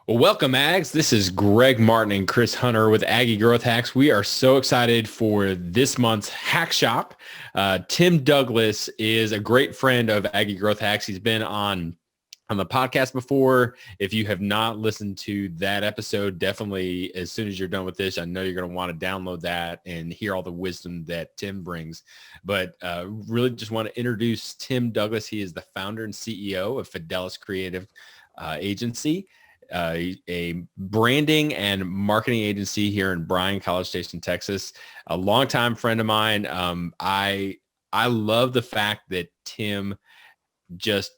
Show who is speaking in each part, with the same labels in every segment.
Speaker 1: Well, welcome, Ags. This is Greg Martin and Chris Hunter with Aggie Growth Hacks. We are so excited for this month's Hackshop. Tim Douglas is a great friend of Aggie Growth Hacks. He's been on the podcast before. If you have not listened to that episode, definitely as soon as you're done with this, I know you're going to want to download that and hear all the wisdom that Tim brings. But really just want to introduce Tim Douglas. He is the founder and CEO of Fidelis Creative Agency. A branding and marketing agency here in Bryan, College Station, Texas. A longtime friend of mine. I love the fact that Tim just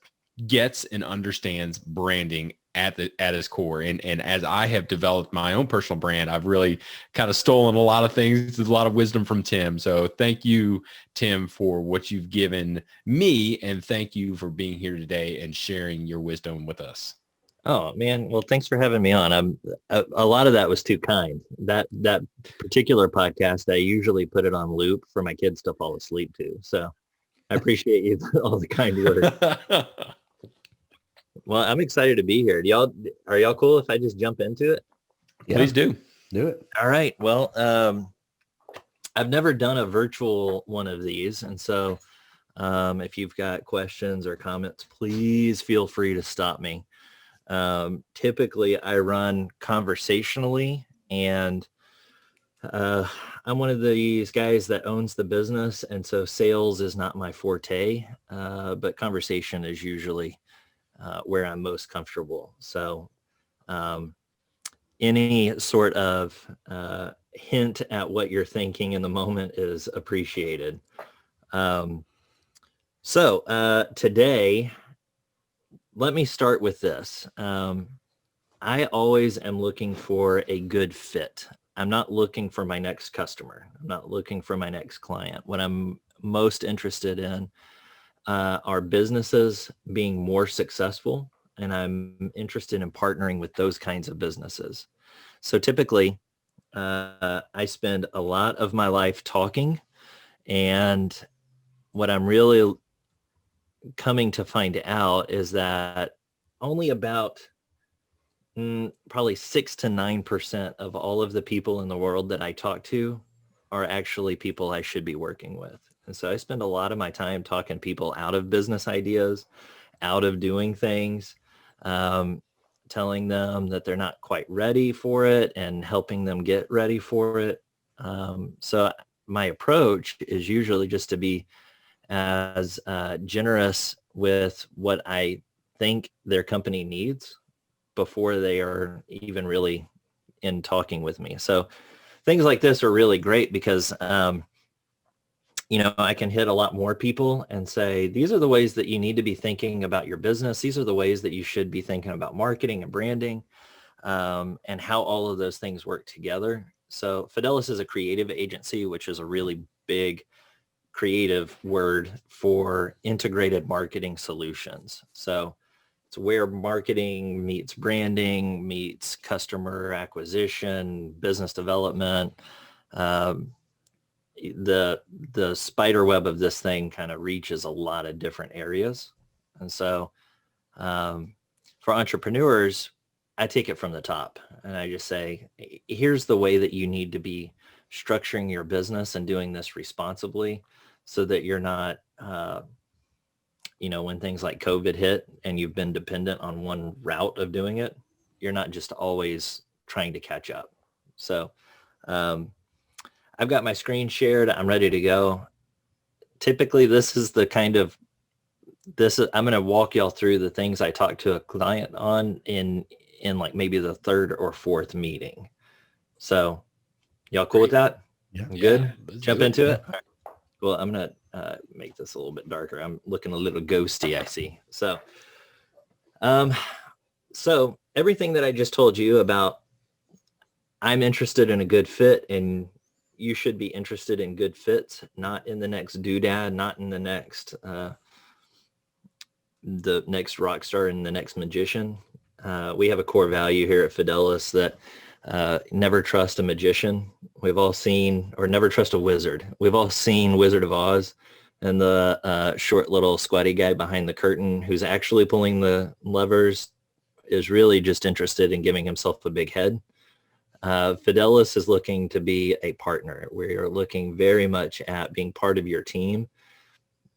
Speaker 1: gets and understands branding at his core. And as I have developed my own personal brand, I've really kind of stolen a lot of things. There's a lot of wisdom from Tim. So thank you, Tim, for what you've given me. And thank you for being here today and sharing your wisdom with us.
Speaker 2: Oh man, well, thanks for having me on. A lot of that was too kind. That particular podcast, I usually put it on loop for my kids to fall asleep to. So I appreciate you all the kind words. Well, I'm excited to be here. Are y'all cool if I just jump into it?
Speaker 1: Yeah. Please do
Speaker 3: it.
Speaker 2: All right. Well, I've never done a virtual one of these, and so if you've got questions or comments, please feel free to stop me. Typically I run conversationally, and I'm one of these guys that owns the business. And so sales is not my forte, but conversation is usually where I'm most comfortable. So any sort of hint at what you're thinking in the moment is appreciated. So today, let me start with this. I always am looking for a good fit. I'm not looking for my next customer. I'm not looking for my next client. What I'm most interested in are businesses being more successful, and I'm interested in partnering with those kinds of businesses. So typically, I spend a lot of my life talking, and what I'm really coming to find out is that only about probably 6 to 9% of all of the people in the world that I talk to are actually people I should be working with. And so I spend a lot of my time talking people out of business ideas, out of doing things, telling them that they're not quite ready for it and helping them get ready for it. So my approach is usually just to be as generous with what I think their company needs before they are even really in talking with me. So things like this are really great because, I can hit a lot more people and say, these are the ways that you need to be thinking about your business. These are the ways that you should be thinking about marketing and branding, and how all of those things work together. So Fidelis is a creative agency, which is a really big creative word for integrated marketing solutions. So it's where marketing meets branding, meets customer acquisition, business development. The spider web of this thing kind of reaches a lot of different areas. And so for entrepreneurs, I take it from the top and I just say, here's the way that you need to be structuring your business and doing this responsibly, so that you're not, when things like COVID hit and you've been dependent on one route of doing it, you're not just always trying to catch up. So I've got my screen shared. I'm ready to go. Typically, I'm going to walk y'all through the things I talk to a client on in like maybe the third or fourth meeting. So y'all cool with that?
Speaker 3: Yeah.
Speaker 2: Good? Jump into it? All right. Well, I'm going to make this a little bit darker. I'm looking a little ghosty, I see. So, so everything that I just told you about, I'm interested in a good fit, and you should be interested in good fits, not in the next doodad, not in the next rock star and the next magician. We have a core value here at Fidelis that never trust a magician. We've all seen, or never trust a wizard. We've all seen Wizard of Oz and the short little squatty guy behind the curtain who's actually pulling the levers is really just interested in giving himself a big head. Fidelis is looking to be a partner. We're looking very much at being part of your team.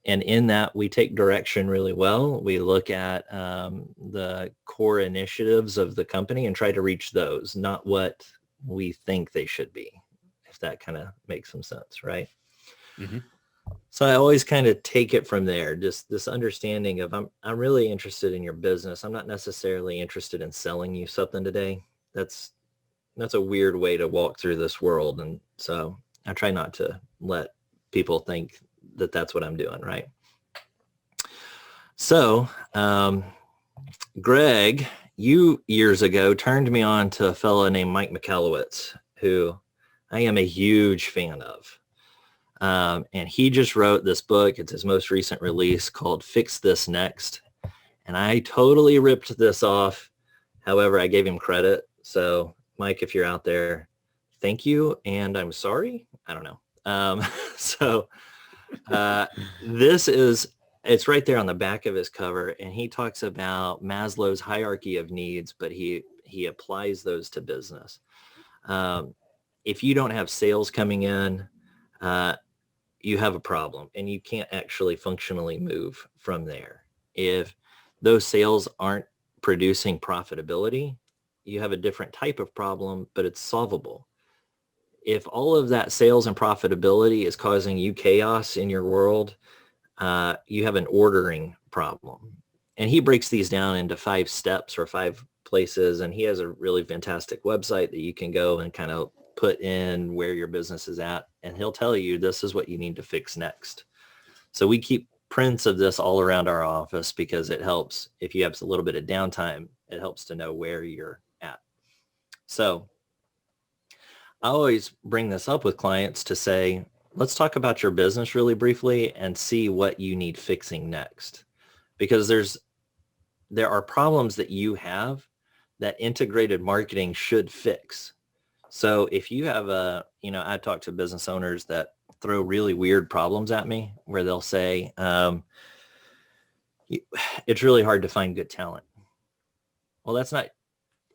Speaker 2: And in that, we take direction really well. We look at the core initiatives of the company and try to reach those, not what we think they should be, if that kind of makes some sense, right?
Speaker 1: Mm-hmm.
Speaker 2: So I always kind of take it from there, just this understanding of I'm really interested in your business. I'm not necessarily interested in selling you something today. That's a weird way to walk through this world. And so I try not to let people think that that's what I'm doing, right? So Greg, you years ago turned me on to a fellow named Mike Michalowicz, who I am a huge fan of. And he just wrote this book. It's his most recent release called Fix This Next. And I totally ripped this off. However, I gave him credit. So Mike, if you're out there, thank you. And I'm sorry. I don't know. It's right there on the back of his cover. And he talks about Maslow's hierarchy of needs, but he applies those to business. If you don't have sales coming in, you have a problem and you can't actually functionally move from there. If those sales aren't producing profitability, you have a different type of problem, but it's solvable. If all of that sales and profitability is causing you chaos in your world, you have an ordering problem. And he breaks these down into 5 steps or 5 places. And he has a really fantastic website that you can go and kind of put in where your business is at. And he'll tell you, this is what you need to fix next. So we keep prints of this all around our office because it helps. If you have a little bit of downtime, it helps to know where you're at. So I always bring this up with clients to say, let's talk about your business really briefly and see what you need fixing next. Because there are problems that you have that integrated marketing should fix. So if you have I talk to business owners that throw really weird problems at me where they'll say, it's really hard to find good talent. Well, that's not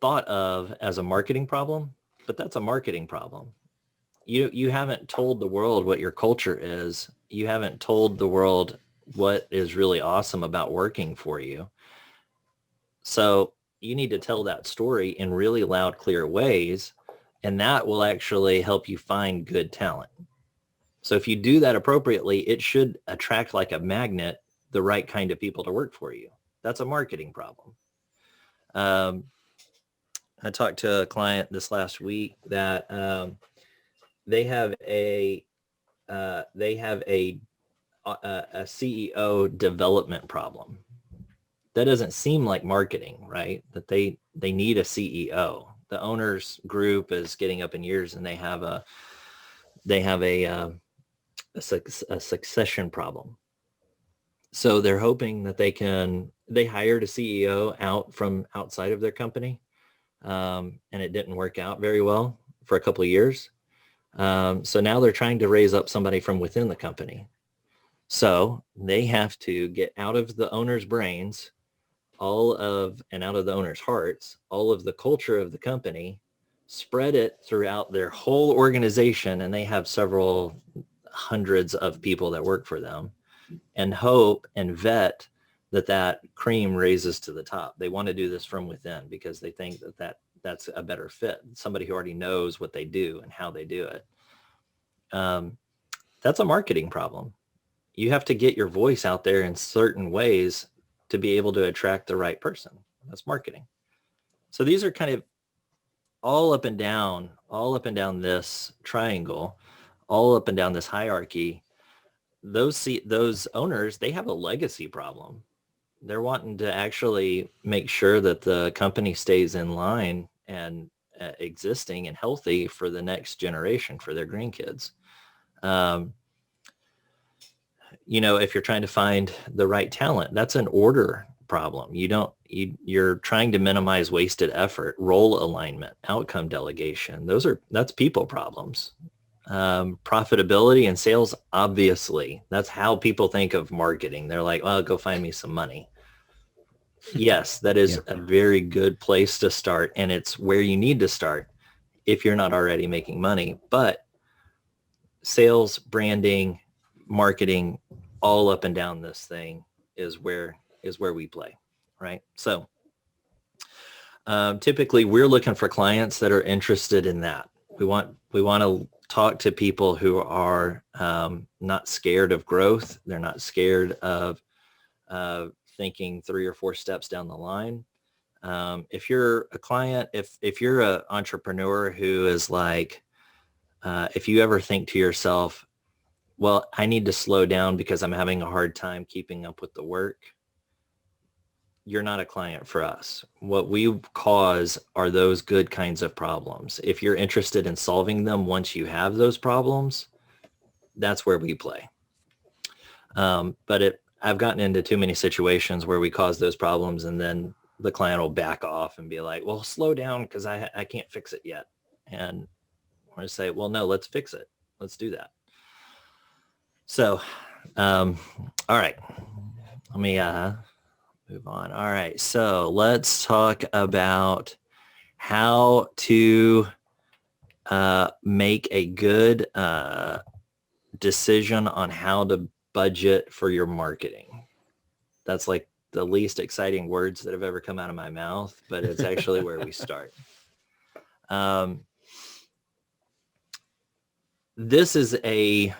Speaker 2: thought of as a marketing problem, but that's a marketing problem. You haven't told the world what your culture is. You haven't told the world what is really awesome about working for you. So you need to tell that story in really loud, clear ways, and that will actually help you find good talent. So if you do that appropriately, it should attract like a magnet the right kind of people to work for you. That's a marketing problem. I talked to a client this last week that they have a CEO development problem. That doesn't seem like marketing, right? That they need a CEO. The owners group is getting up in years, and they have a succession problem. So they're hoping that they hired a CEO out from outside of their company, and it didn't work out very well for a couple of years. So now they're trying to raise up somebody from within the company. So they have to get out of the owner's brains and out of the owner's hearts, all of the culture of the company, spread it throughout their whole organization. And they have several hundreds of people that work for them, and hope and vet that cream raises to the top. They want to do this from within because they think that's a better fit. Somebody who already knows what they do and how they do it. That's a marketing problem. You have to get your voice out there in certain ways to be able to attract the right person. That's marketing. So these are kind of all up and down this triangle, all up and down this hierarchy. Those owners, they have a legacy problem. They're wanting to actually make sure that the company stays in line and existing and healthy for the next generation, for their grandkids. If you're trying to find the right talent, that's an order problem. You're trying to minimize wasted effort, role alignment, outcome delegation. That's people problems. Profitability and sales, obviously, that's how people think of marketing. They're like, well, go find me some money. Yes, that is
Speaker 3: Yeah.
Speaker 2: a very good place to start. And it's where you need to start if you're not already making money. But sales, branding, marketing, all up and down this thing is where we play, right? So typically we're looking for clients that are interested in that. We want to talk to people who are not scared of growth. They're not scared of thinking 3 or 4 steps down the line. If you're a client, if you're an entrepreneur who is like, if you ever think to yourself, well, I need to slow down because I'm having a hard time keeping up with the work, you're not a client for us. What we cause are those good kinds of problems. If you're interested in solving them once you have those problems, that's where we play. But I've gotten into too many situations where we cause those problems and then the client will back off and be like, well, slow down because I can't fix it yet. And I want to say, well, no, let's fix it. Let's do that. So, all right, let me move on. All right, so let's talk about how to make a good decision on how to budget for your marketing. That's like the least exciting words that have ever come out of my mouth, but it's actually where we start. This is a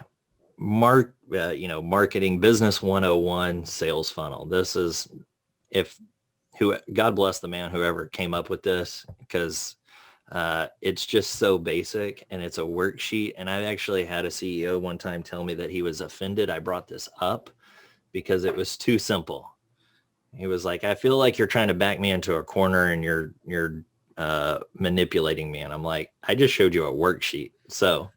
Speaker 2: marketing business 101 sales funnel. This is God bless the man whoever came up with this, because it's just so basic and it's a worksheet. And I actually had a CEO one time tell me that he was offended I brought this up because it was too simple. He was like, I feel like you're trying to back me into a corner and you're manipulating me. And I'm like, I just showed you a worksheet. So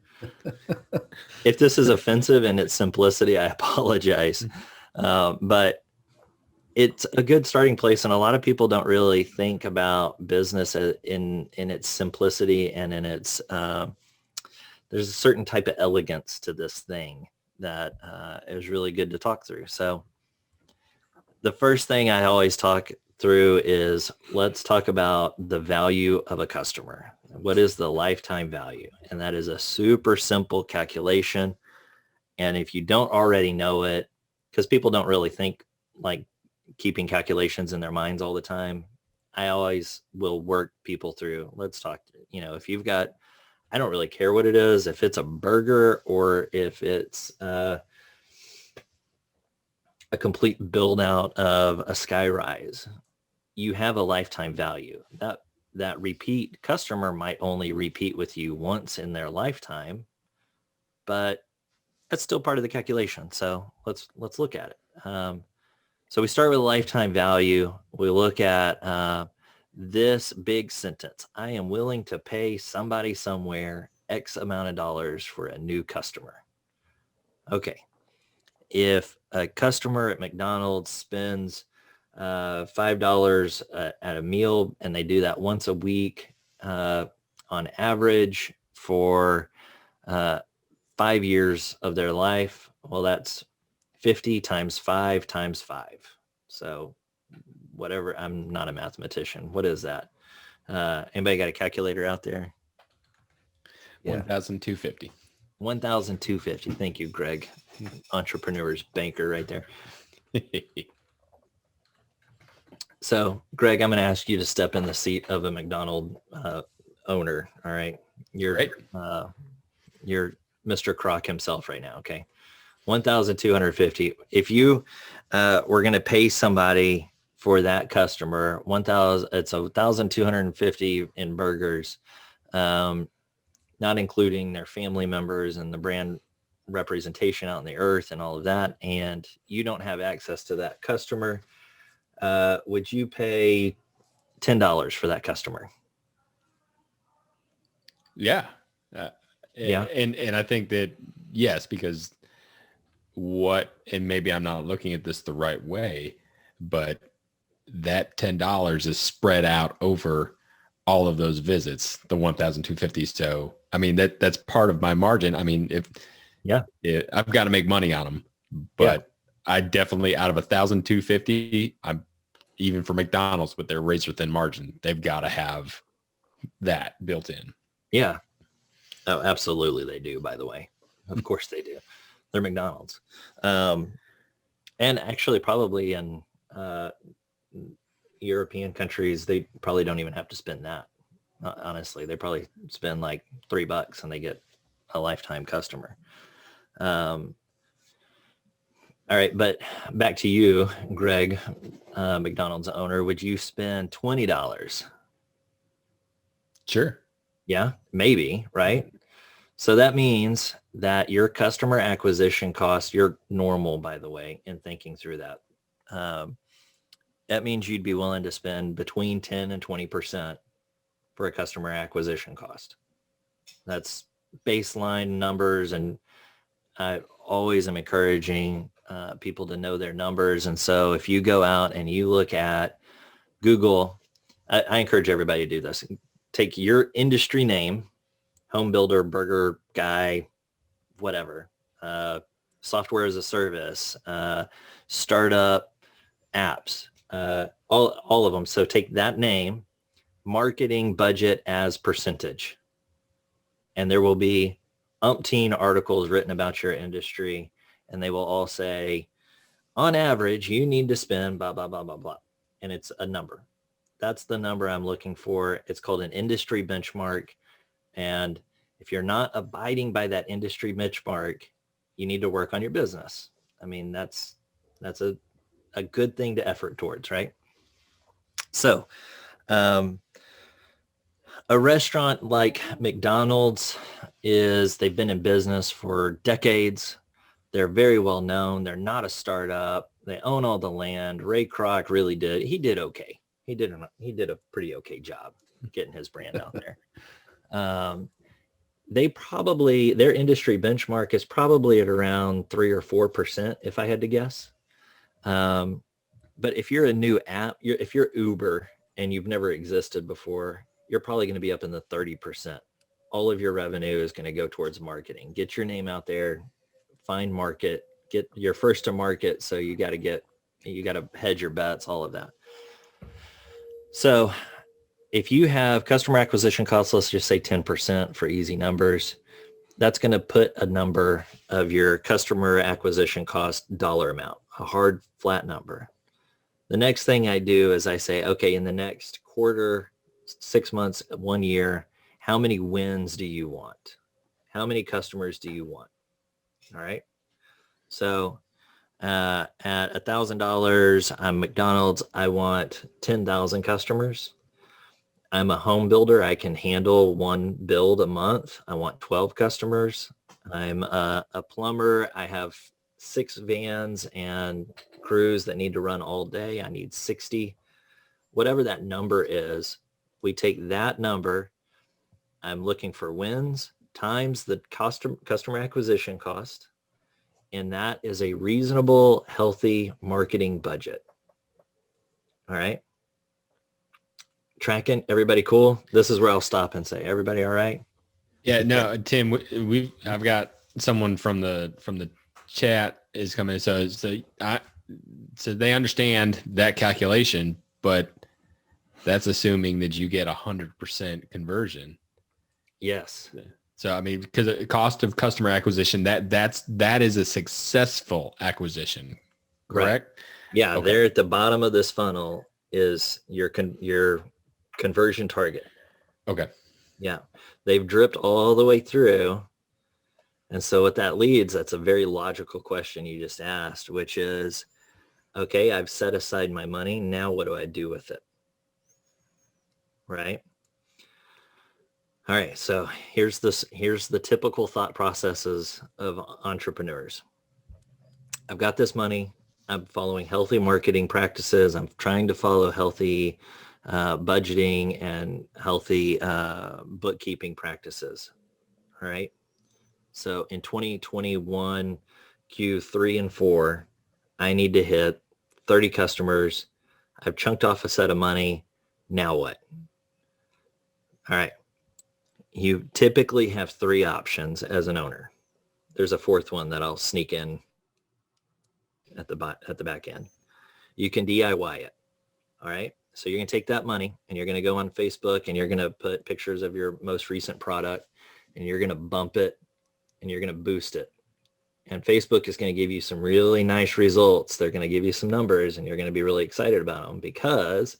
Speaker 2: if this is offensive in its simplicity, I apologize. But it's a good starting place. And a lot of people don't really think about business in its simplicity and in its, there's a certain type of elegance to this thing that is really good to talk through. So the first thing I always talk through is, let's talk about the value of a customer. What is the lifetime value? And that is a super simple calculation. And if you don't already know it, because people don't really think like keeping calculations in their minds all the time, I always will work people through. Let's talk, if you've got, I don't really care what it is, if it's a burger or if it's a complete build out of a skyrise, you have a lifetime value. That repeat customer might only repeat with you once in their lifetime, but that's still part of the calculation. So let's look at it. So we start with a lifetime value. We look at this big sentence: I am willing to pay somebody somewhere X amount of dollars for a new customer. Okay. If a customer at McDonald's spends $5 at a meal and they do that once a week on average for 5 years of their life, well, that's 50 times 5 times 5. So whatever, I'm not a mathematician. What is that? Anybody got a calculator out there?
Speaker 1: Yeah. 1,250.
Speaker 2: 1,250. Thank you, Greg. Entrepreneur's banker right there. So, Greg, I'm going to ask you to step in the seat of a McDonald's owner. All right. You're Mr. Kroc himself right now. Okay. 1,250. If you were going to pay somebody for that customer, it's 1,250 in burgers, not including their family members and the brand representation out in the earth and all of that, and you don't have access to that customer, would you pay $10 for that customer?
Speaker 1: Yeah.
Speaker 2: Yeah.
Speaker 1: And I think that, yes, because and maybe I'm not looking at this the right way, but that $10 is spread out over all of those visits, the 1,250. So, I mean, that's part of my margin. I mean, I've got to make money on them, but I definitely, out of 1,250, even for McDonald's with their razor thin margin, they've got to have that built in.
Speaker 2: Yeah. Oh, absolutely. They do, by the way. Of course they do. They're McDonald's. And actually probably in European countries, they probably don't even have to spend that. Honestly, they probably spend like $3 and they get a lifetime customer. All right, but back to you, Greg, McDonald's owner. Would you spend $20?
Speaker 1: Sure.
Speaker 2: Yeah, maybe, right? So that means that your customer acquisition cost, you're normal, by the way, in thinking through that. That means you'd be willing to spend between 10 and 20% for a customer acquisition cost. That's baseline numbers, and I always am encouraging people to know their numbers. And so if you go out and you look at Google, I encourage everybody to do this. Take your industry name, home builder, burger guy, whatever, software as a service, startup apps, all of them. So take that name, marketing budget as percentage, and there will be umpteen articles written about your industry, and they will all say, on average, you need to spend blah, blah, blah, blah, blah. And it's a number. That's the number I'm looking for. It's called an industry benchmark. And if you're not abiding by that industry benchmark, you need to work on your business. I mean, that's a good thing to effort towards, right? So, a restaurant like McDonald's they've been in business for decades. They're very well known. They're not a startup. They own all the land. Ray Kroc he did okay. He did a pretty okay job getting his brand out there. Their industry benchmark is probably at around 3 or 4%, if I had to guess. But if you're a new app, if you're Uber and you've never existed before, you're probably going to be up in the 30%. All of your revenue is going to go towards marketing. Get your name out there, find market, get your first to market. So you got to hedge your bets, all of that. So if you have customer acquisition costs, let's just say 10% for easy numbers, that's going to put a number of your customer acquisition cost dollar amount, a hard flat number. The next thing I do is I say, okay, in the next quarter, 6 months, 1 year, how many wins do you want? How many customers do you want? All right. So at $1,000, I'm McDonald's. I want 10,000 customers. I'm a home builder. I can handle one build a month. I want 12 customers. I'm a plumber. I have 6 vans and crews that need to run all day. I need 60. Whatever that number is, we take that number. I'm looking for wins times the customer acquisition cost. And that is a reasonable, healthy marketing budget. All right. Tracking, everybody cool? This is where I'll stop and say, everybody all right?
Speaker 1: Yeah, no, Tim, I've got someone from the chat is coming. So they understand that calculation, but that's assuming that you get 100% conversion.
Speaker 2: Yes.
Speaker 1: So, I mean, because the cost of customer acquisition, that is a successful acquisition, correct?
Speaker 2: Right. Yeah. Okay. There at the bottom of this funnel is your conversion target.
Speaker 1: Okay.
Speaker 2: Yeah. They've dripped all the way through. And so what that leads, that's a very logical question you just asked, which is, okay, I've set aside my money. Now what do I do with it? Right. All right. So here's the typical thought processes of entrepreneurs. I've got this money. I'm following healthy marketing practices. I'm trying to follow healthy budgeting and healthy bookkeeping practices. All right. So in 2021, Q3 and 4, I need to hit 30 customers. I've chunked off a set of money. Now what? All right. You typically have 3 options as an owner. There's a 4th one that I'll sneak in at the back end. You can DIY it. All right. So you're going to take that money and you're going to go on Facebook and you're going to put pictures of your most recent product and you're going to bump it and you're going to boost it. And Facebook is going to give you some really nice results. They're going to give you some numbers and you're going to be really excited about them because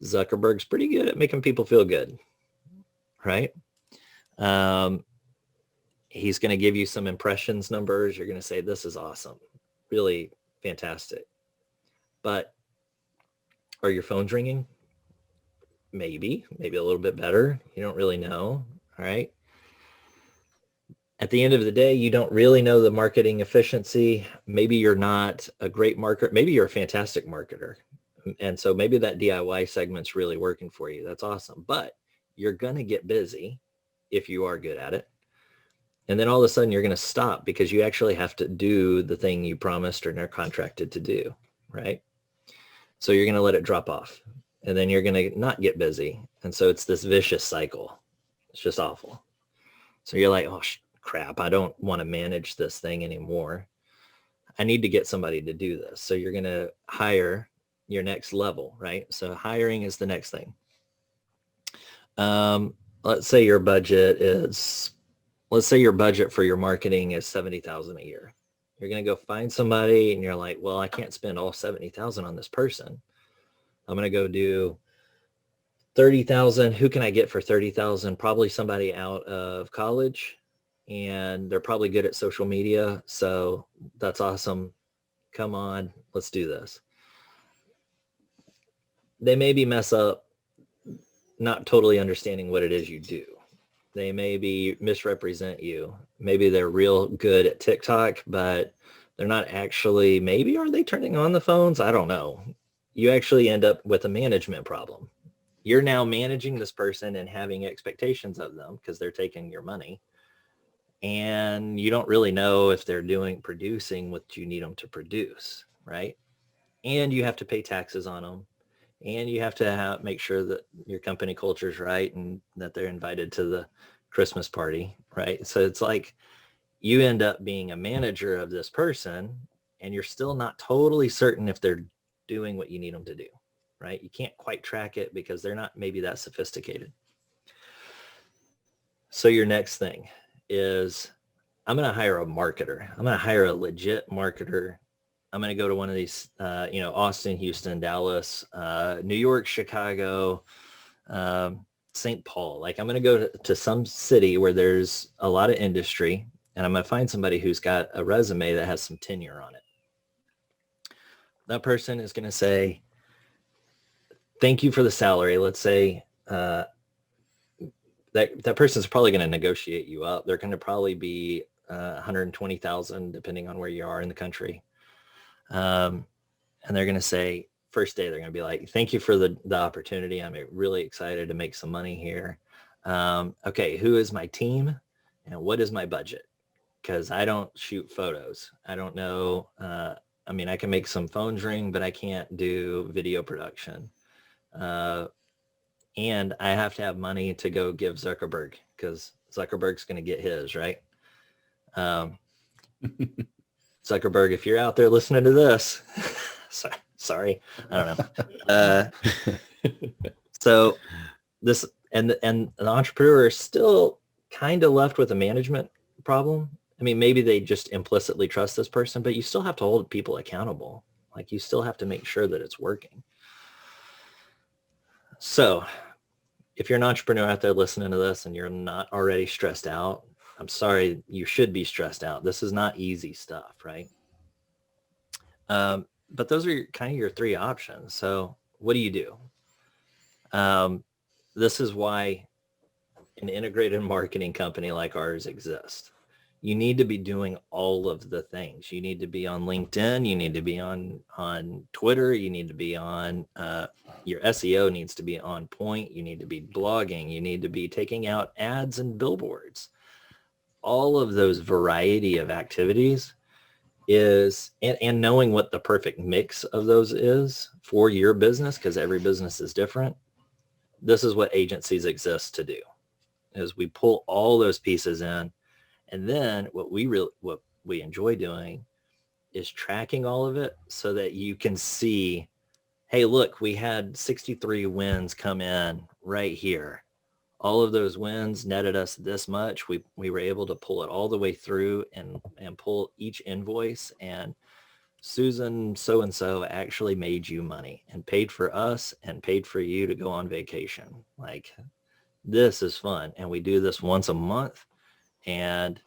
Speaker 2: Zuckerberg's pretty good at making people feel good, right? He's going to give you some impressions numbers. You're going to say, this is awesome, really fantastic. But are your phones ringing? Maybe a little bit better. You don't really know, all right? At the end of the day, you don't really know the marketing efficiency. Maybe you're not a great marketer. Maybe you're a fantastic marketer. And so maybe that DIY segment's really working for you. That's awesome. But you're going to get busy if you are good at it. And then all of a sudden you're going to stop because you actually have to do the thing you promised or are contracted to do, right? So you're going to let it drop off and then you're going to not get busy. And so it's this vicious cycle. It's just awful. So you're like, oh, crap, I don't want to manage this thing anymore. I need to get somebody to do this. So you're going to hire your next level, right? So hiring is the next thing. Let's say your budget for your marketing is $70,000 a year. You're going to go find somebody and you're like, well, I can't spend all $70,000 on this person. I'm going to go do $30,000. Who can I get for $30,000? Probably somebody out of college and they're probably good at social media. So that's awesome. Come on, let's do this. They maybe mess up not totally understanding what it is you do. They maybe misrepresent you. Maybe they're real good at TikTok, but they're not actually, maybe are they turning on the phones? I don't know. You actually end up with a management problem. You're now managing this person and having expectations of them because they're taking your money. And you don't really know if they're producing what you need them to produce, right? And you have to pay taxes on them. And you have to make sure that your company culture is right and that they're invited to the Christmas party, right? So it's like you end up being a manager of this person and you're still not totally certain if they're doing what you need them to do, right? You can't quite track it because they're not maybe that sophisticated. So your next thing is, I'm going to hire a marketer. I'm going to hire a legit marketer. I'm going to go to one of these, Austin, Houston, Dallas, New York, Chicago, St. Paul. Like I'm going to go to some city where there's a lot of industry and I'm going to find somebody who's got a resume that has some tenure on it. That person is going to say, thank you for the salary. Let's say that person's probably going to negotiate you up. They're going to probably be 120,000 depending on where you are in the country. And they're going to say, first day, they're going to be like, thank you for the opportunity. I'm really excited to make some money here. Okay, who is my team and what is my budget? Because I don't shoot photos. I don't know. I can make some phones ring, but I can't do video production. And I have to have money to go give Zuckerberg because Zuckerberg's going to get his, right? Zuckerberg, if you're out there listening to this, sorry, I don't know. So this and the entrepreneur is still kind of left with a management problem. Maybe they just implicitly trust this person, but you still have to hold people accountable. Like you still have to make sure that it's working. So if you're an entrepreneur out there listening to this and you're not already stressed out, I'm sorry, you should be stressed out. This is not easy stuff, right? But those are kind of your three options. So what do you do? This is why an integrated marketing company like ours exists. You need to be doing all of the things. You need to be on LinkedIn. You need to be on Twitter. You need to be on, your SEO needs to be on point. You need to be blogging. You need to be taking out ads and billboards. All of those variety of activities is, and knowing what the perfect mix of those is for your business, because every business is different. This is what agencies exist to do, is we pull all those pieces in. And then what we enjoy doing is tracking all of it so that you can see hey, look, we had 63 wins come in right here. All of those wins netted us this much. We were able to pull it all the way through and pull each invoice, and Susan so-and-so actually made you money and paid for us and paid for you to go on vacation. Like, this is fun. And we do this once a month. And,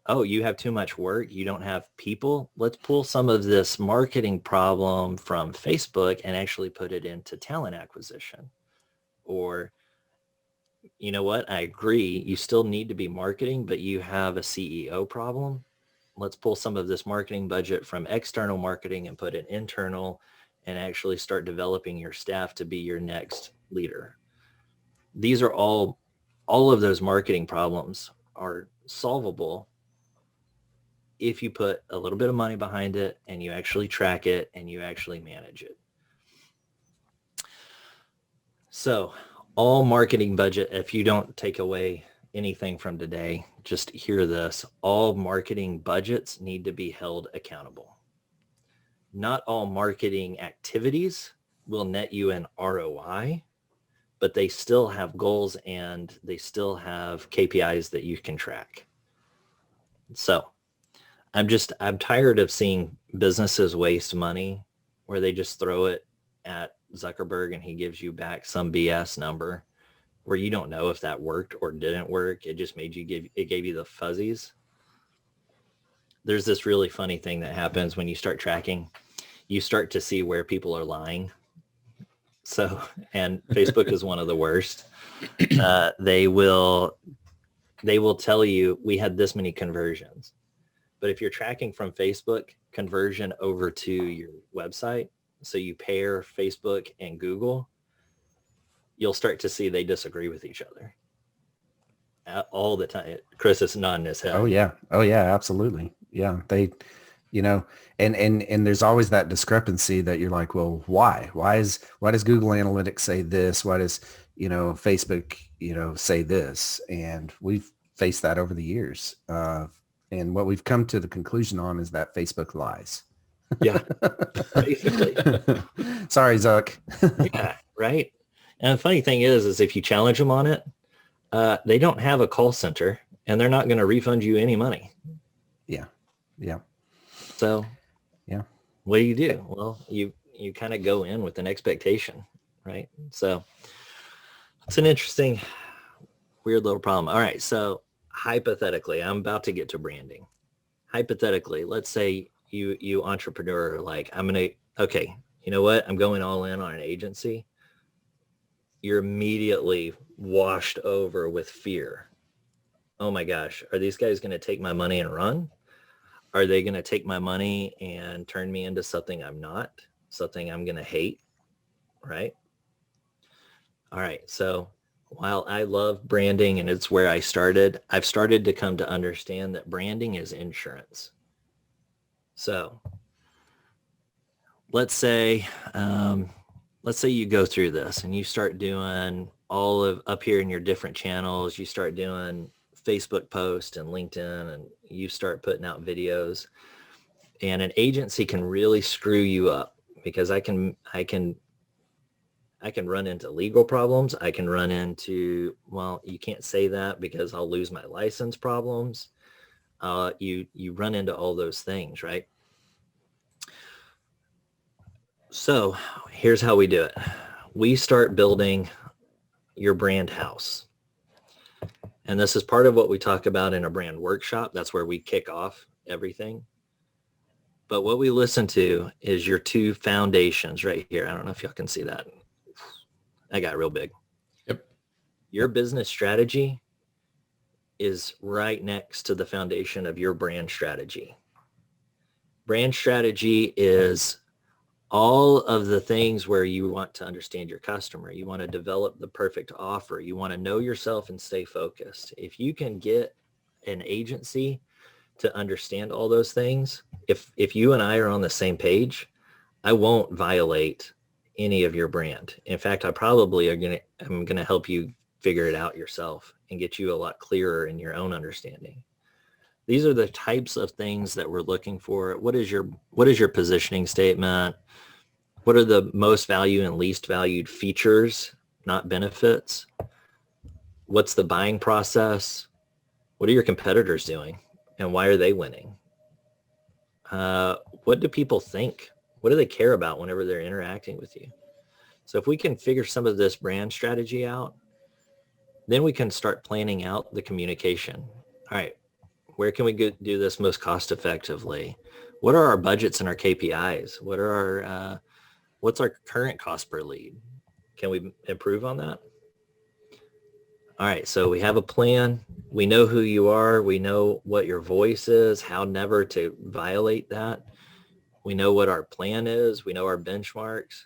Speaker 2: oh, you have too much work. You don't have people. Let's pull some of this marketing problem from Facebook and actually put it into talent acquisition. Or, you know what? I agree. You still need to be marketing, but you have a CEO problem. Let's pull some of this marketing budget from external marketing and put it internal and actually start developing your staff to be your next leader. These are all of those marketing problems are solvable if you put a little bit of money behind it and you actually track it and you actually manage it. So all marketing budget, if you don't take away anything from today, just hear this. All marketing budgets need to be held accountable. Not all marketing activities will net you an ROI, but they still have goals and they still have KPIs that you can track. So I'm tired of seeing businesses waste money where they just throw it at Zuckerberg and he gives you back some BS number where you don't know if that worked or didn't work. It just gave you the fuzzies. There's this really funny thing that happens when you start tracking. You start to see where people are lying. So, and Facebook is one of the worst. They will tell you we had this many conversions. But if you're tracking from Facebook conversion over to your website, so you pair Facebook and Google, you'll start to see they disagree with each other all the time. Chris is nodding his head.
Speaker 3: Oh yeah, absolutely. Yeah, they, and there's always that discrepancy that you're like, well, why does Google Analytics say this? Why does Facebook say this? And we've faced that over the years. And what we've come to the conclusion on is that Facebook lies.
Speaker 2: Yeah, basically.
Speaker 3: Sorry, Zuck.
Speaker 2: Yeah, right. And the funny thing is if you challenge them on it, they don't have a call center and they're not going to refund you any money.
Speaker 3: Yeah. Yeah.
Speaker 2: So,
Speaker 3: yeah.
Speaker 2: What do? Well, you kind of go in with an expectation, right? So it's an interesting, weird little problem. All right. So hypothetically, I'm about to get to branding. Hypothetically, let's say you entrepreneur are like, okay, you know what? I'm going all in on an agency. You're immediately washed over with fear. Oh my gosh, are these guys going to take my money and run? Are they going to take my money and turn me into something I'm not, something I'm going to hate? Right? All right. So while I love branding and it's where I started, I've started to come to understand that branding is insurance. So let's say you go through this and you start doing all of up here in your different channels, you start doing Facebook posts and LinkedIn, and you start putting out videos, and an agency can really screw you up because I can run into legal problems. I can run into, well, you can't say that because I'll lose my license problems. You run into all those things, right? So here's how we do it. We start building your brand house. And this is part of what we talk about in a brand workshop. That's where we kick off everything. But what we listen to is your two foundations right here. I don't know if y'all can see that. I got real big.
Speaker 1: Yep.
Speaker 2: Your business strategy is right next to the foundation of your brand strategy. Brand strategy is all of the things where you want to understand your customer. You want to develop the perfect offer. You want to know yourself and stay focused. If you can get an agency to understand all those things, if you and I are on the same page, I won't violate any of your brand. In fact, I probably am going to help you figure it out yourself and get you a lot clearer in your own understanding. These are the types of things that we're looking for. What is your positioning statement? What are the most valued and least valued features, not benefits? What's the buying process? What are your competitors doing? And why are they winning? What do people think? What do they care about whenever they're interacting with you? So if we can figure some of this brand strategy out, then we can start planning out the communication. All right, where can we do this most cost effectively? What are our budgets and our KPIs? What's our current cost per lead? Can we improve on that? All right, so we have a plan. We know who you are. We know what your voice is, how never to violate that. We know what our plan is. We know our benchmarks.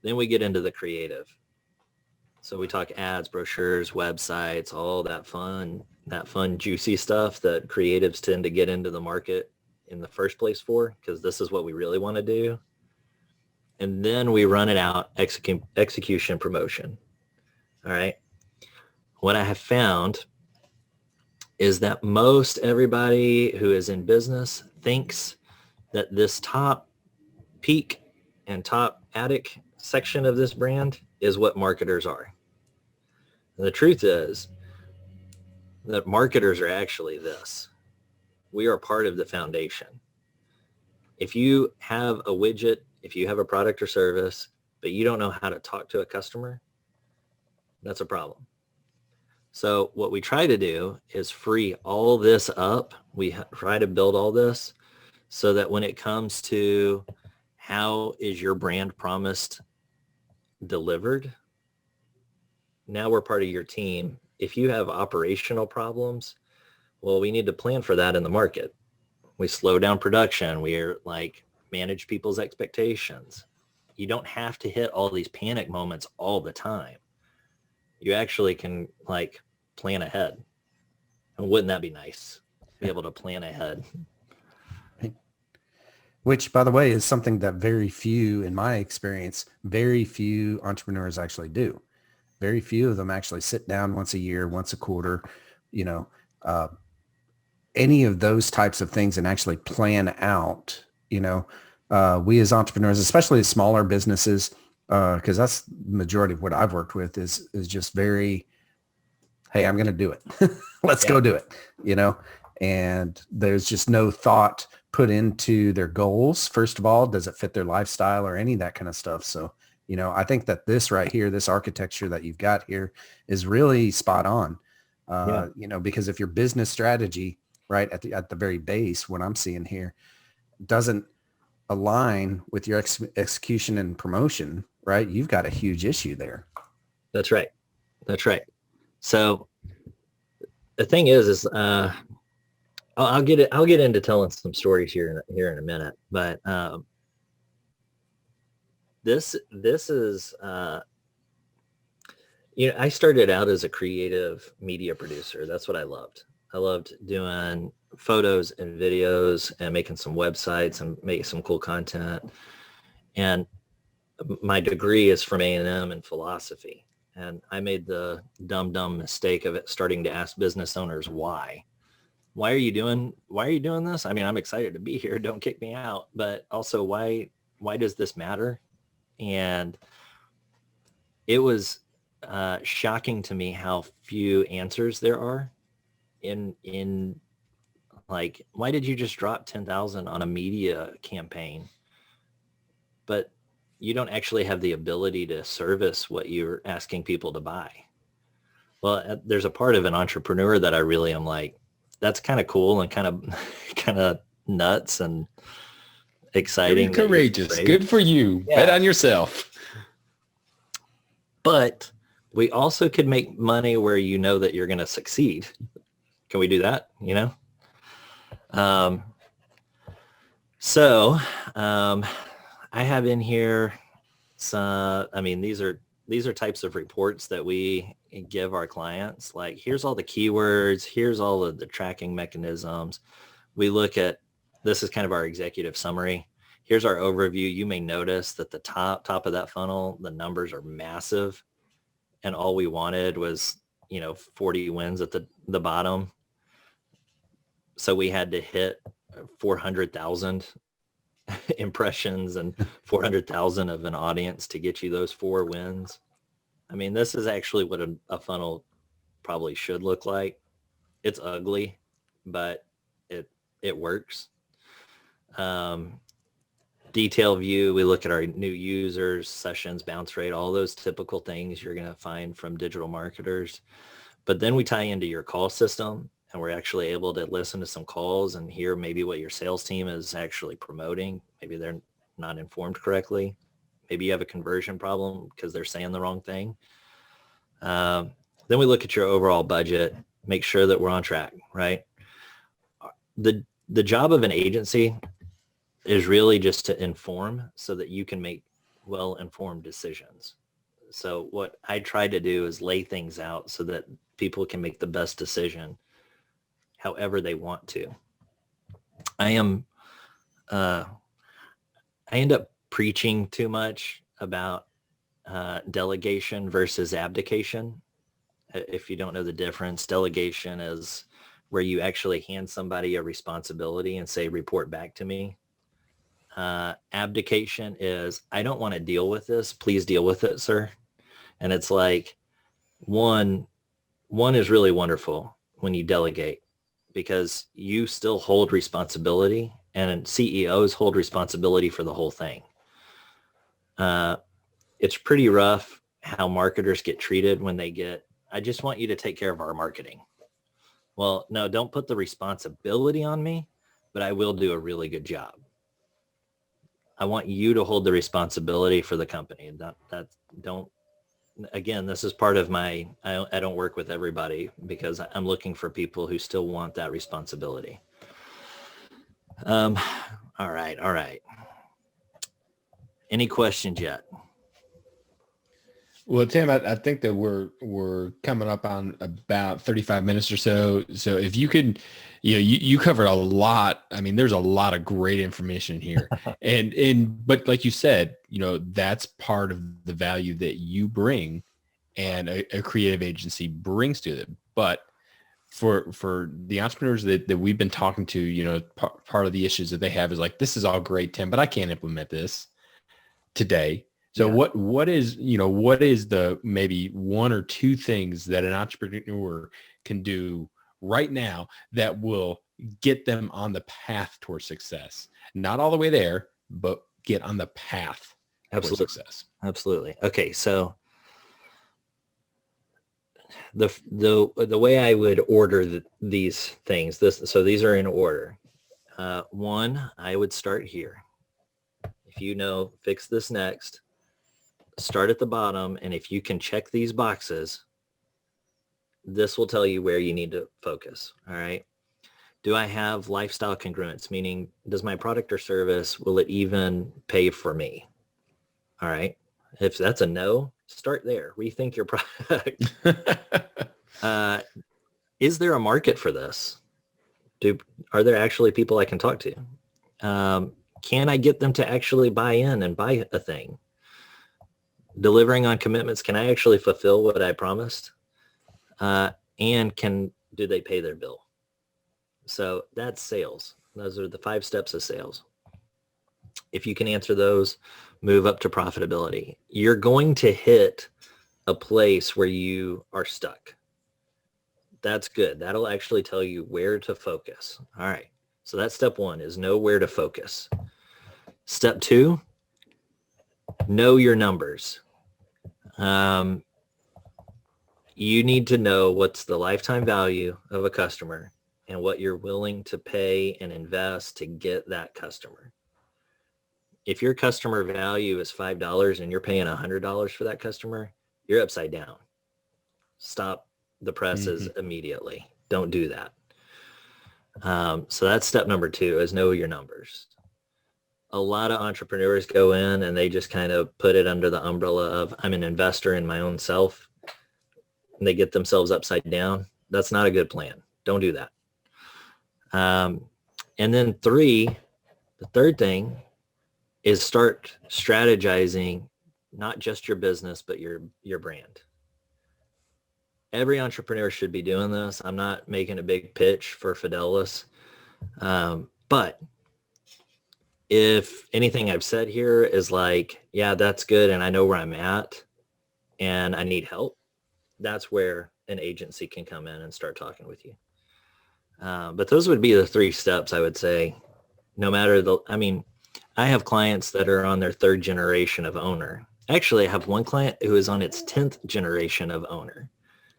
Speaker 2: Then we get into the creative. So we talk ads, brochures, websites, all that fun, juicy stuff that creatives tend to get into the market in the first place for, because this is what we really want to do. And then we run it out, execution, promotion. All right. What I have found is that most everybody who is in business thinks that this top peak and top attic section of this brand is what marketers are. And the truth is that marketers are actually this. We are part of the foundation. If you have a widget, if you have a product or service, but you don't know how to talk to a customer, that's a problem. So what we try to do is free all this up. We try to build all this so that when it comes to how is your brand promised delivered, now we're part of your team. If you have operational problems, well, we need to plan for that in the market. We slow down production. We're like manage people's expectations. You don't have to hit all these panic moments all the time. You actually can like plan ahead. And wouldn't that be nice? Be able to plan ahead.
Speaker 3: Which, by the way, is something that very few, in my experience, very few entrepreneurs actually do. Very few of them actually sit down once a year, once a quarter, any of those types of things and actually plan out, we as entrepreneurs, especially smaller businesses, because that's the majority of what I've worked with is just very, hey, I'm going to do it. Let's go do it, and there's just no thought put into their goals. First of all, does it fit their lifestyle or any of that kind of stuff? So, I think that this right here, this architecture that you've got here is really spot on, because if your business strategy, right, at the very base, what I'm seeing here doesn't align with your execution and promotion, right, you've got a huge issue there.
Speaker 2: That's right. So the thing is I'll get into telling some stories here in a minute, but this is I started out as a creative media producer. That's what I loved. I loved doing photos and videos and making some websites and making some cool content. And my degree is from A&M in philosophy. And I made the dumb mistake of it starting to ask business owners why. Why are you doing this? I mean, I'm excited to be here. Don't kick me out. But also, why does this matter? And it was shocking to me how few answers there are in like, why did you just drop 10,000 on a media campaign? But you don't actually have the ability to service what you're asking people to buy. Well, there's a part of an entrepreneur that I really am like, that's kind of cool and kind of nuts and exciting.
Speaker 1: You're courageous. Good for you. Yeah. Bet on yourself. But we also could make money where you know that you're going to succeed. Can we do that? I have in here some, these are types of reports that we give our clients. Like, here's all the keywords, here's all of the tracking mechanisms. We look at, this is kind of our executive summary. Here's our overview. You may notice that the top of that funnel, the numbers are massive. And all we wanted was, 40 wins at the bottom. So we had to hit 400,000
Speaker 2: impressions and 400,000 of an audience to get you those 4 wins. I mean, this is actually what a funnel probably should look like. It's ugly, but it works. Detail view, we look at our new users, sessions, bounce rate, all those typical things you're going to find from digital marketers. But then we tie into your call system, and we're actually able to listen to some calls and hear maybe what your sales team is actually promoting. Maybe they're not informed correctly. Maybe you have a conversion problem because they're saying the wrong thing. Then we look at your overall budget, make sure that we're on track, right? The job of an agency is really just to inform so that you can make well-informed decisions. So what I try to do is lay things out so that people can make the best decision however they want to. I end up preaching too much about delegation versus abdication. If you don't know the difference, delegation is where you actually hand somebody a responsibility and say, report back to me. Abdication is, I don't want to deal with this. Please deal with it, sir. And it's like, one is really wonderful when you delegate because you still hold responsibility, and CEOs hold responsibility for the whole thing. It's pretty rough how marketers get treated when they get, I just want you to take care of our marketing. Well, no, don't put the responsibility on me, but I will do a really good job. I want you to hold the responsibility for the company. Again, this is part of my, I don't work with everybody because I'm looking for people who still want that responsibility. All right. Any questions yet?
Speaker 1: Well, Tim, I think that we're coming up on about 35 minutes or so. So if you could, you covered a lot. I mean, there's a lot of great information here. But like you said, that's part of the value that you bring and a creative agency brings to it. But for the entrepreneurs that we've been talking to, part of the issues that they have is like, this is all great, Tim, but I can't implement this today. So yeah. What is the maybe 1 or 2 things that an entrepreneur can do right now that will get them on the path towards success? Not all the way there, but get on the path towards success.
Speaker 2: Absolutely. Okay. So the way I would order these things, so these are in order. 1, I would start here. If fix this next, start at the bottom, and if you can check these boxes, this will tell you where you need to focus. All right. Do I have lifestyle congruence? Meaning, does my product or service, will it even pay for me? All right. If that's a no, start there. Rethink your product. Is there a market for this? Are there actually people I can talk to? Can I get them to actually buy in and buy a thing? Delivering on commitments, can I actually fulfill what I promised? And do they pay their bill? So that's sales. Those are the 5 steps of sales. If you can answer those, move up to profitability. You're going to hit a place where you are stuck. That's good. That'll actually tell you where to focus. All right. So that's step 1, is know where to focus. Step 2, know your numbers. You need to know what's the lifetime value of a customer and what you're willing to pay and invest to get that customer. If your customer value is $5 and you're paying $100 for that customer, you're upside down. Stop the presses immediately. Don't do that. So that's step number 2, is know your numbers. A lot of entrepreneurs go in and they just kind of put it under the umbrella of, I'm an investor in my own self, and they get themselves upside down. That's not a good plan. Don't do that. And then 3, the third thing is start strategizing not just your business, but your brand. Every entrepreneur should be doing this. I'm not making a big pitch for Fidelis, but If anything I've said here is like, yeah, that's good, and I know where I'm at, and I need help, that's where an agency can come in and start talking with you. But those would be the 3 steps, I would say. No matter I have clients that are on their 3rd generation of owner. Actually, I have one client who is on its 10th generation of owner.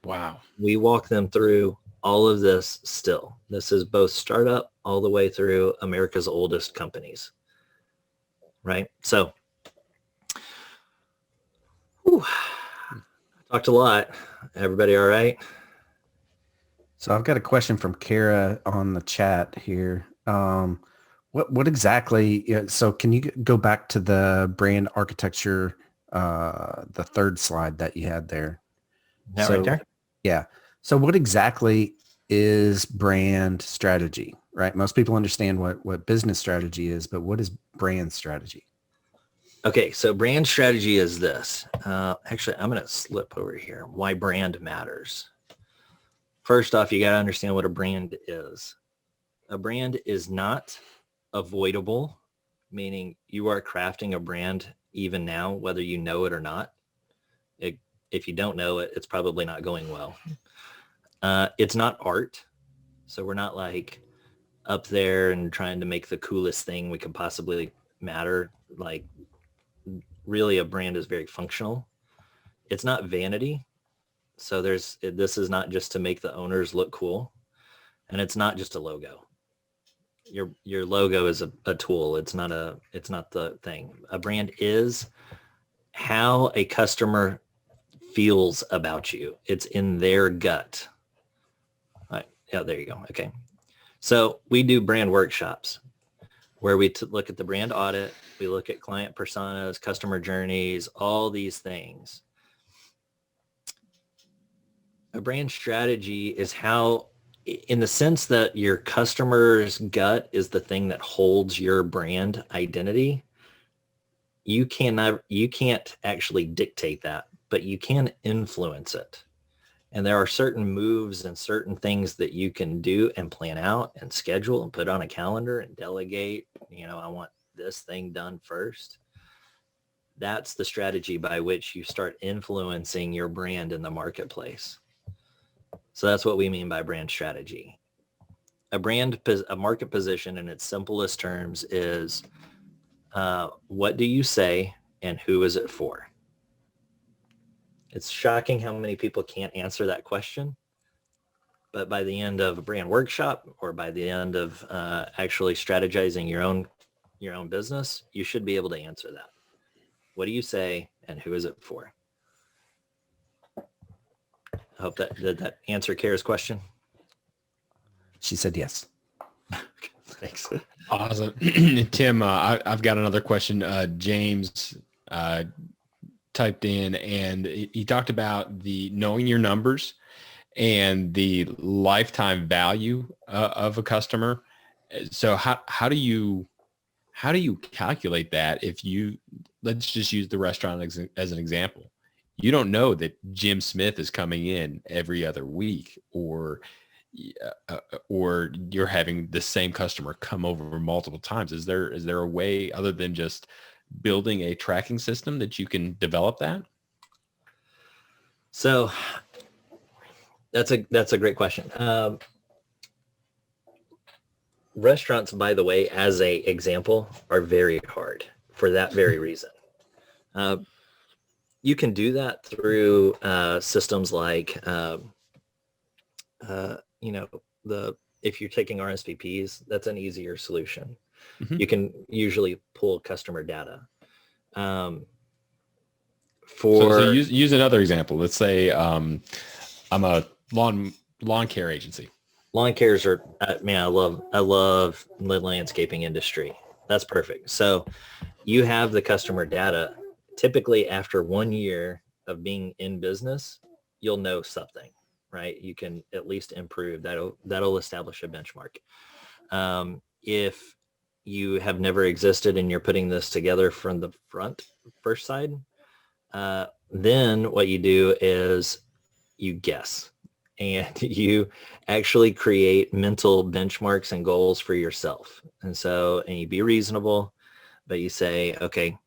Speaker 1: Wow.
Speaker 2: We walk them through all of this still. This is both startup all the way through America's oldest companies, right? So, whew, I talked a lot. Everybody all right?
Speaker 3: So I've got a question from Kara on the chat here. What exactly, so can you go back to the brand architecture, the 3rd slide that you had there?
Speaker 2: That right there?
Speaker 3: Yeah. So what exactly is brand strategy, right? Most people understand what business strategy is, but what is brand strategy?
Speaker 2: Okay, so brand strategy is this. Actually, I'm going to slip over here. Why brand matters. First off, you got to understand what a brand is. A brand is not avoidable, meaning you are crafting a brand even now, whether you know it or not. If you don't know it, it's probably not going well. It's not art. So we're not like up there and trying to make the coolest thing we could possibly matter. Like really a brand is very functional. It's not vanity. So this is not just to make the owners look cool. And it's not just a logo. Your logo is a tool. It's not the thing. A brand is how a customer feels about you. It's in their gut. Yeah, there you go. Okay. So we do brand workshops where we look at the brand audit. We look at client personas, customer journeys, all these things. A brand strategy is how, in the sense that your customer's gut is the thing that holds your brand identity, you can't actually dictate that, but you can influence it. And there are certain moves and certain things that you can do and plan out and schedule and put on a calendar and delegate. I want this thing done first. That's the strategy by which you start influencing your brand in the marketplace. So that's what we mean by brand strategy. A market position in its simplest terms is what do you say and who is it for? It's shocking how many people can't answer that question. But by the end of a brand workshop or by the end of actually strategizing your own business, you should be able to answer that. What do you say and who is it for? I hope did that answer Kara's question?
Speaker 3: She said yes.
Speaker 2: Thanks.
Speaker 1: Awesome. Tim, I've got another question. James typed in, and he talked about the knowing your numbers and the lifetime value of a customer. So how do you calculate that? Let's just use the restaurant as an example. You don't know that Jim Smith is coming in every other week, or you're having the same customer come over multiple times. Is there a way other than just building a tracking system that you can develop that?
Speaker 2: So that's a great question. Restaurants, by the way, as a example, are very hard for that very reason. You can do that through systems like, if you're taking RSVPs, that's an easier solution. Mm-hmm. You can usually pull customer data.
Speaker 1: So use another example. Let's say I'm a lawn care agency.
Speaker 2: Lawn cares are, man, I love the landscaping industry. That's perfect. So you have the customer data. Typically after 1 year of being in business, you'll know something, right? You can at least improve. That'll establish a benchmark. If you have never existed and you're putting this together from the first side, then what you do is you guess and you actually create mental benchmarks and goals for yourself. And you be reasonable. but you say, okay,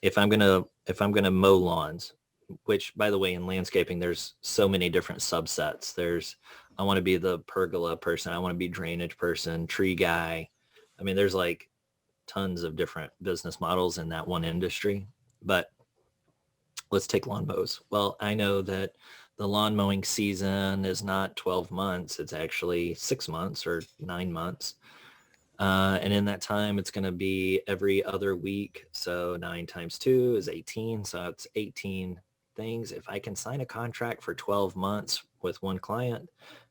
Speaker 2: if I'm gonna mow lawns, which by the way, in landscaping, there's so many different subsets. I want to be the pergola person. I want to be drainage person, tree guy. I mean, there's like tons of different business models in that one industry, but let's take lawn mows. Well, I know that the lawn mowing season is not 12 months. It's actually 6 months or 9 months. And in that time, it's going to be every other week. So 9 times 2 is 18. So it's 18 things. If I can sign a contract for 12 months with one client,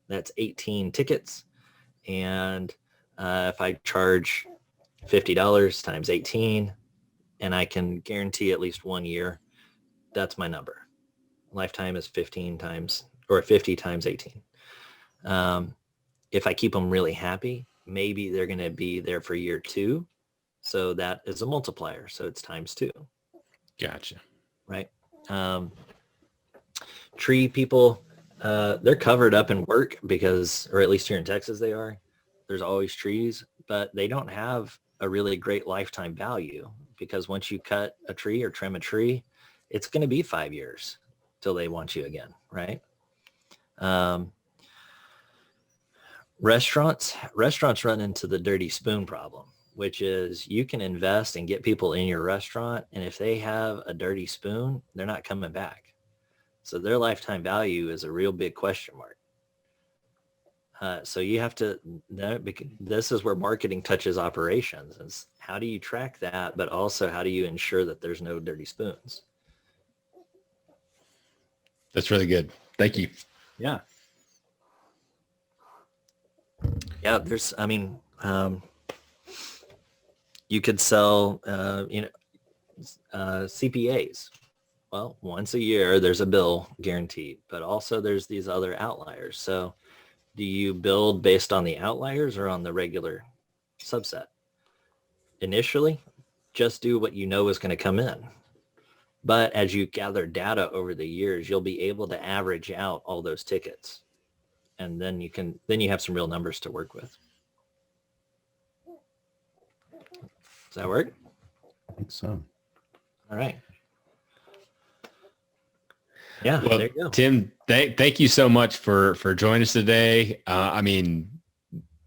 Speaker 2: that's 18 tickets. And if I charge $50 times 18, and I can guarantee at least 1 year, that's my number. Lifetime is 15 times or 50 times 18. If I keep them really happy, maybe they're going to be there for year 2. So that is a multiplier. So it's times 2.
Speaker 1: Gotcha.
Speaker 2: Right. Tree people, they're covered up in work because, or at least here in Texas, they are. There's always trees, but they don't have a really great lifetime value because once you cut a tree or trim a tree, it's going to be 5 years till they want you again. Right. Restaurants run into the dirty spoon problem, which is you can invest and get people in your restaurant. And if they have a dirty spoon, they're not coming back. So their lifetime value is a real big question mark. So you have to, this is where marketing touches operations. Is how do you track that, but also how do you ensure that there's no dirty spoons?
Speaker 1: That's really good. Thank you.
Speaker 2: Yeah. Yeah, you could sell, CPAs. Well, once a year, there's a bill guaranteed, but also there's these other outliers. So do you build based on the outliers or on the regular subset? Initially, just do what you know is going to come in. But as you gather data over the years, you'll be able to average out all those tickets. And then you have some real numbers to work with. Does that work?
Speaker 3: I think so.
Speaker 2: All right. Yeah,
Speaker 1: well,
Speaker 2: there you go.
Speaker 1: Tim, thank you so much for joining us today.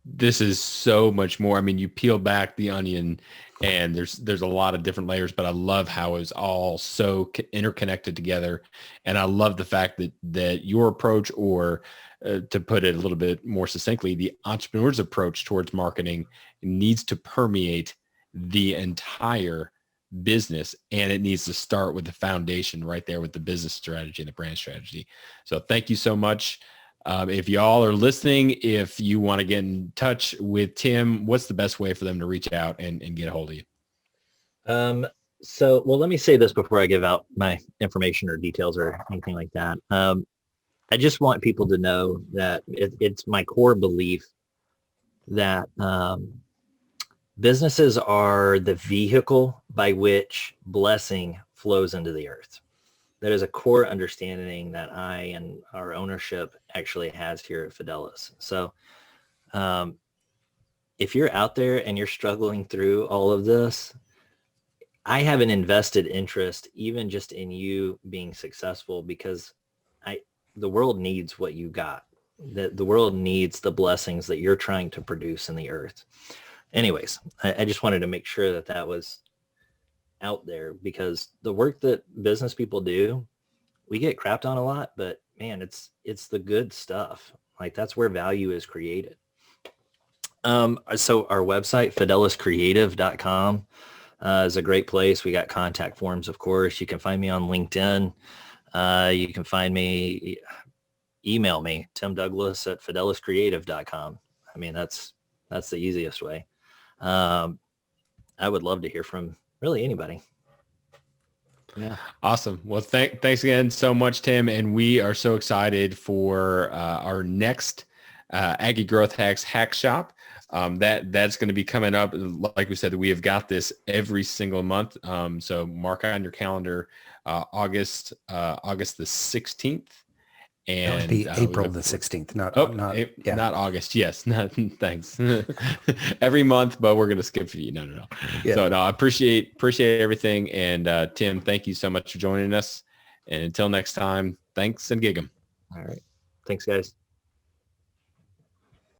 Speaker 1: This is so much more. You peel back the onion and there's a lot of different layers, but I love how it's all so interconnected together. And I love the fact that your approach, or to put it a little bit more succinctly, the entrepreneur's approach towards marketing needs to permeate the entire business, and it needs to start with the foundation right there with the business strategy and the brand strategy. So thank you so much. If y'all are listening, if you want to get in touch with Tim, what's the best way for them to reach out and get a hold of you?
Speaker 2: Well, let me say this before I give out my information or details or anything like that. I just want people to know that it's my core belief that businesses are the vehicle by which blessing flows into the earth. That is a core understanding that I and our ownership actually has here at Fidelis. So if you're out there and you're struggling through all of this, I have an invested interest even just in you being successful, because the world needs what you got. The world needs the blessings that you're trying to produce in the earth. Anyways, I just wanted to make sure that was out there, because the work that business people do, we get crapped on a lot, but man, it's the good stuff. Like, that's where value is created. So our website, fideliscreative.com, is a great place. We got contact forms, of course. You can find me on LinkedIn. You can find me, email me, timdouglas@fideliscreative.com. That's the easiest way. I would love to hear from really anybody. Yeah. Awesome.
Speaker 1: Well, thanks again so much, Tim. And we are so excited for our next Aggie Growth Hacks Hack Shop. That's going to be coming up. Like we said, we have got this every single month. So mark on your calendar, August the 16th.
Speaker 3: That would
Speaker 1: And
Speaker 3: be
Speaker 1: we
Speaker 3: April
Speaker 1: look
Speaker 3: the
Speaker 1: forward-
Speaker 3: 16th, not,
Speaker 1: Oh,
Speaker 3: yeah.
Speaker 1: not August. Yes. Not, thanks. Every month, but we're going to skip for you. No.
Speaker 3: Yeah.
Speaker 1: So no, I appreciate everything. And Tim, thank you so much for joining us. And until next time, thanks and gig 'em.
Speaker 2: All right. Thanks, guys.